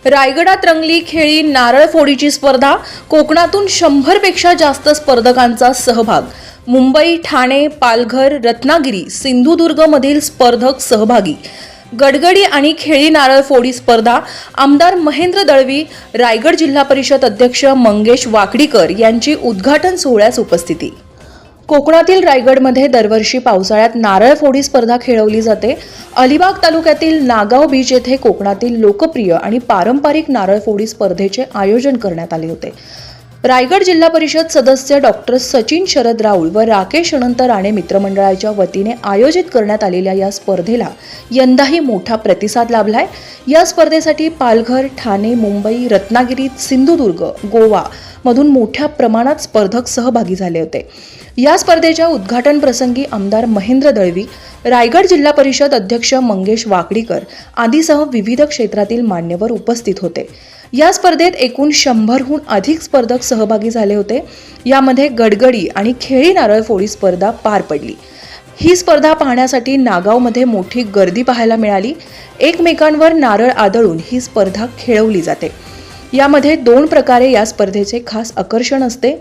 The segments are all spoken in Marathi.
रायगडात रंगली खेळी नारळ फोडीची स्पर्धा। कोकणातून 100 पेक्षा जास्त स्पर्धकांचा सहभाग। मुंबई, ठाणे, पालघर, रत्नागिरी, सिंधुदुर्ग मधील स्पर्धक सहभागी। गडगडी आणि खेळी नारळ फोडी स्पर्धा। आमदार महेंद्र दळवी, रायगड जिल्हा परिषद अध्यक्ष मंगेश वाकडीकर यांची उद्घाटन सोहळ्यास उपस्थिती। कोकणातील रायगडमध्ये दरवर्षी पावसाळ्यात नारळ फोडी स्पर्धा खेळवली जाते। अलिबाग तालुक्यातील नागाव बीच येथे कोकणातील लोकप्रिय आणि पारंपरिक नारळ फोडी स्पर्धेचे आयोजन करण्यात आले होते। रायगड जिल्हा परिषद सदस्य डॉक्टर सचिन शरद राऊळ व राकेश अनंत राणे मित्रमंडळाच्या वतीने आयोजित करण्यात आलेल्या या स्पर्धेला यंदाही मोठा प्रतिसाद लाभलाय। या स्पर्धेसाठी पालघर, ठाणे, मुंबई, रत्नागिरी, सिंधुदुर्ग, गोवा मधून मोठ्या प्रमाणात स्पर्धक सहभागी झाले होते। या स्पर्धेच्या उद्घाटन प्रसंगी आमदार महेंद्र दळवी, रायगड जिल्हा परिषद अध्यक्ष मंगेश वाकडीकर आदीसह विविध क्षेत्रातील मान्यवर उपस्थित होते। या स्पर्धेत एकूण 100हून अधिक स्पर्धक सहभागी झाले होते। यामध्ये गडगडी आणि खेळी नारळ फोडी स्पर्धा पार पडली। ही स्पर्धा पाहण्यासाठी नागावमध्ये मोठी गर्दी पाहायला मिळाली। एकमेकांवर नारळ आदळून ही स्पर्धा खेळवली जाते। यामध्ये 2 प्रकारे या स्पर्धेचे खास आकर्षण असते।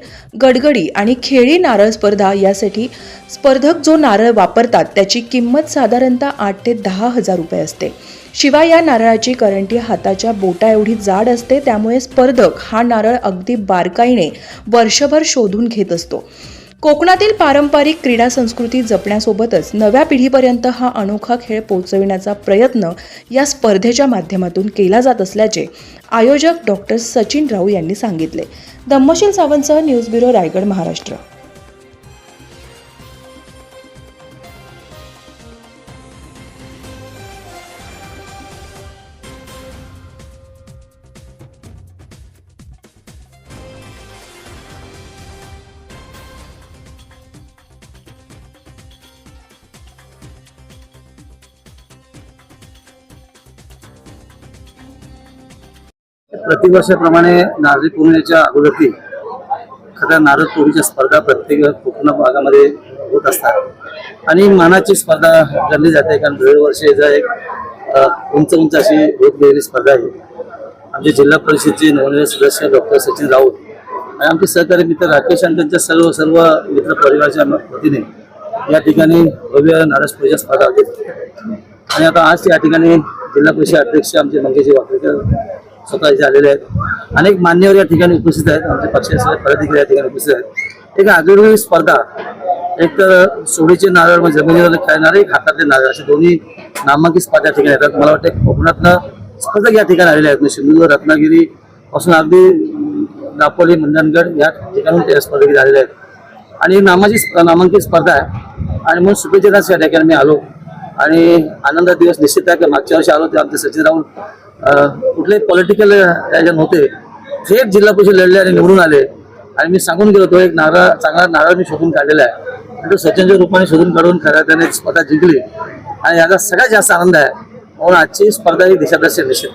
गडगडी आणि खेळी नारळ स्पर्धा यासाठी स्पर्धक जो नारळ वापरतात त्याची किंमत साधारणतः 8 ते 10 हजार रुपये असते। शिवाय या नारळाची करंटी हाताच्या बोटा एवढी जाड असते, त्यामुळे स्पर्धक हा नारळ अगदी बारकाईने वर्षभर शोधून घेत असतो। कोकणातील पारंपरिक क्रीडा संस्कृती जपण्यासोबतच नव्या पिढीपर्यंत हा अनोखा खेळ पोहोचविण्याचा प्रयत्न या स्पर्धेच्या माध्यमातून केला जात असल्याचे आयोजक डॉक्टर सचिन राऊळ यांनी सांगितले। धम्मशील सावंतसह न्यूज ब्युरो, रायगड, महाराष्ट्र। प्रतिवर्षाप्रमाणे नारळी पौर्णिमेच्या अगोदर खऱ्या नारळ फोडीच्या स्पर्धा प्रत्येक कोकण भागामध्ये होत असतात आणि मानाची स्पर्धा करली जाते। कारण दरवर्षी एक उंच अशी होत गेलेली स्पर्धा आहे। आमचे जिल्हा परिषदेचे नवनिर्मित सदस्य डॉक्टर सचिन राऊळ आणि आमचे सहकारी मित्र राकेश आणि त्यांच्या सर्व मित्र परिवाराच्या वतीने या ठिकाणी भव्य नारळ फोडीच्या स्पर्धा होते। आणि आता आज या ठिकाणी जिल्हा परिषद अध्यक्ष आमचे मंगेश वाकडीकर स्वतः इथे आलेले आहेत। अनेक मान्यवर या ठिकाणी उपस्थित आहेत। आमच्या पक्षाचे पदाधिकारी या ठिकाणी उपस्थित आहेत। एक आगळी स्पर्धा, एक तर सोडीचे नारळ म्हणजे जमिनीवर खेळणारे, एक हातातले नारळ, असे दोन्ही नामांकित स्पर्धा या ठिकाणी येतात। मला वाटतं कोकणातनं स्पर्धक या ठिकाणी आलेले आहेत। सिंधुदुर्ग, रत्नागिरी पासून अगदी दापोली, मंडणगड या ठिकाणून त्या स्पर्धक आलेले आहेत आणि नामांकित स्पर्धा आहे। आणि म्हणून शुभेच्छा या ठिकाणी मी आलो आणि आनंदाचा दिवस निश्चित आहे की मागच्या वर्षी आलो ते आमचे सचिन राऊळ कुठले पॉलिटिकल याच्या नव्हते, थेट जिल्हा परिषद लढले आणि निवडून आले। आणि मी सांगून गेलो तो एक चांगला नारळ मी शोधून काढलेला आहे आणि तो सचिनच्या रूपाने शोधून काढून खऱ्या त्याने स्पर्धा जिंकली आणि याचा सगळ्यात जास्त आनंद आहे। म्हणून आजची स्पर्धा ही देशादर्शक निश्चित।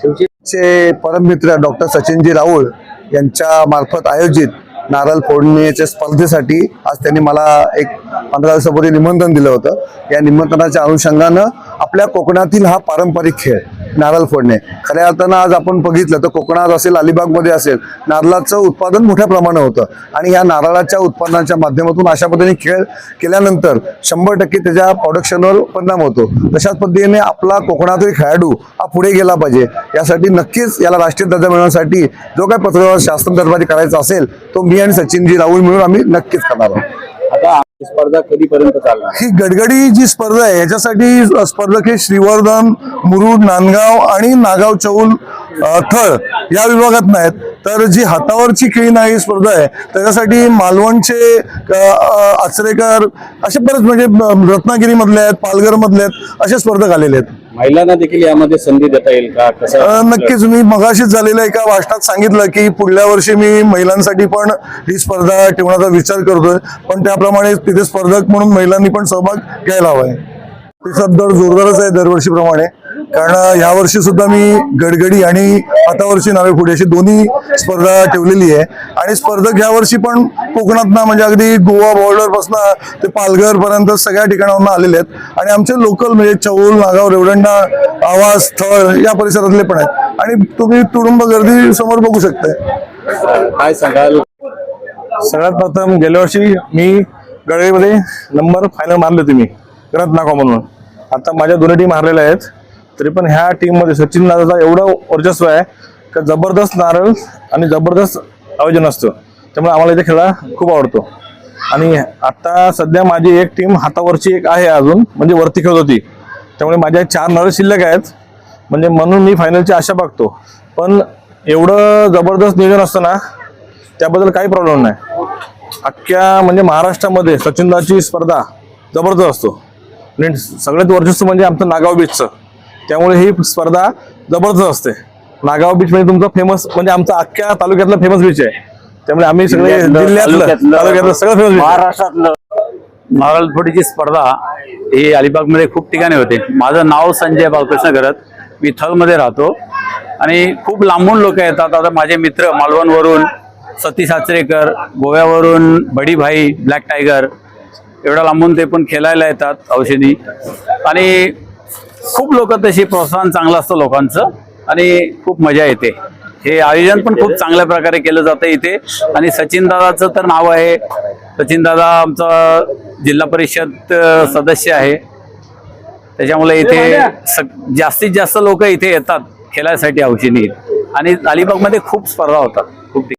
शिवसेनेचे परममित्र डॉक्टर सचिनजी राऊळ यांच्या मार्फत आयोजित नारळ फोडणीच्या स्पर्धेसाठी आज त्यांनी मला एक 15 दिवसापूर्वी निमंत्रण दिलं होतं। या निमंत्रणाच्या अनुषंगानं आपल्या कोकणातील हा पारंपरिक खेळ नारळ फोडणे, खऱ्या अर्थानं आज आपण बघितलं तर कोकणात असेल, अलिबागमध्ये असेल, नारळाचं उत्पादन मोठ्या प्रमाणात होतं आणि या नारळाच्या उत्पादनाच्या माध्यमातून अशा पद्धतीने खेळ केल्यानंतर 100% त्याच्या प्रोडक्शनवर परिणाम होतो। तशाच पद्धतीने आपला कोकणातील खेळाडू हा पुढे गेला पाहिजे। यासाठी नक्कीच याला राष्ट्रीय दर्जा मिळवण्यासाठी जो काही पत्रव्यवहार शासन दरबारी करायचा असेल तो मी आणि सचिनजी राऊळ मिळून आम्ही नक्कीच करणार आहोत। आता स्पर्धा कधीपर्यंत चालणार? ही गडगडी जी स्पर्धा आहे याच्यासाठी स्पर्धक हे श्रीवर्धन, मुरुड, नांदगाव आणि नागाव, चौल, थळ या विभागात नाहीत। तर जी हातावरची खेळी नारळी स्पर्धा आहे त्याच्यासाठी मालवणचे आचरेकर असे बरेच म्हणजे रत्नागिरी मधले आहेत, पालघर मधले आहेत, असे स्पर्धक आलेले आहेत। महिलांना देखील यामध्ये संधी देता येईल का? कसं? नक्कीच मी मगाशीच झालेल्या एका भाषणात सांगितलं की पुढल्या वर्षी मी महिलांसाठी पण ही स्पर्धा ठेवण्याचा विचार करतोय, पण त्याप्रमाणे तिथे स्पर्धक म्हणून महिलांनी पण सहभाग घ्यायला हवाय। प्रतिसाद दर जोरदारच आहे दरवर्षीप्रमाणे, कारण यावर्षी सुद्धा मी गडगडी आणि हातावरची नारळ फोडी अशी दोन्ही स्पर्धा ठेवलेली आहे आणि स्पर्धक यावर्षी पण कोकणातनं म्हणजे अगदी गोवा बॉर्डर पासून ते पालघर पर्यंत सगळ्या ठिकाणावरून आलेले आहेत आणि आमचे लोकल म्हणजे चौल, नागाव, रेवदंडा, आवास, थळ या परिसरातले पण आहेत। आणि तुम्ही तुडुंब गर्दी समोर बघू शकताय. काय सांगाल? सगळ्यात प्रथम गेल्या वर्षी मी गडगडीमध्ये नंबर फायनल मारले होते मी रत्नाको म्हणून. आता माझ्या दोन्ही टीम हारलेल्या आहेत, तरी पण ह्या टीममध्ये सचिन दादाचा एवढं वर्चस्व आहे का जबरदस्त नारळ आणि जबरदस्त आयोजन असतं. त्यामुळे आम्हाला इथे खेळायला खूप आवडतो. आणि आता सध्या माझी एक टीम हातावरची एक आहे अजून, म्हणजे वरती खेळत होती, त्यामुळे माझ्या 4 नारळ शिल्लक आहेत. म्हणजे म्हणून मी फायनलची आशा बघतो. पण एवढं जबरदस्त नियोजन असतं ना, त्याबद्दल काही प्रॉब्लेम नाही. अख्ख्या म्हणजे महाराष्ट्रामध्ये सचिनदाची स्पर्धा जबरदस्त असतो. आणि सगळ्यात वर्चस्व म्हणजे आमचं नागाव बीचचं, त्यामुळे ही स्पर्धा जबरदस्त असते. नागाव बीच म्हणजे तुमचं फेमस, म्हणजे आमचा अख्ख्या तालुक्यातलं फेमस बीच आहे. त्यामुळे आम्ही सगळे जिल्ह्यातलं तालुक्यातलं सगळं फेमस बीच. महाराष्ट्रातलं नारळ फोडीची स्पर्धा ही अलिबागमध्ये खूप ठिकाणी होते. माझं नाव संजय बालकृष्ण गरत, मी थलमध्ये राहतो आणि खूप लांबून लोक येतात. आता माझे मित्र मालवणवरून सतीश आचरेकर, गोव्यावरून बडीभाई, ब्लॅक टायगर, एवढ्या लांबून ते पण खेळायला येतात औषधी. आणि खूप लोक तशी प्रोत्साहन चांगलं असतं लोकांचं आणि खूप मजा येते. हे आयोजन पण खूप चांगल्या प्रकारे केलं जातं इथे. आणि सचिन दादाचं तर नाव आहे. सचिन दादा आमचा जिल्हा परिषद सदस्य आहे, त्याच्यामुळे इथे जास्तीत जास्त लोक इथे येतात खेळायसाठी औषधी. आणि अलिबागमध्ये खूप स्पर्धा होतात खूप.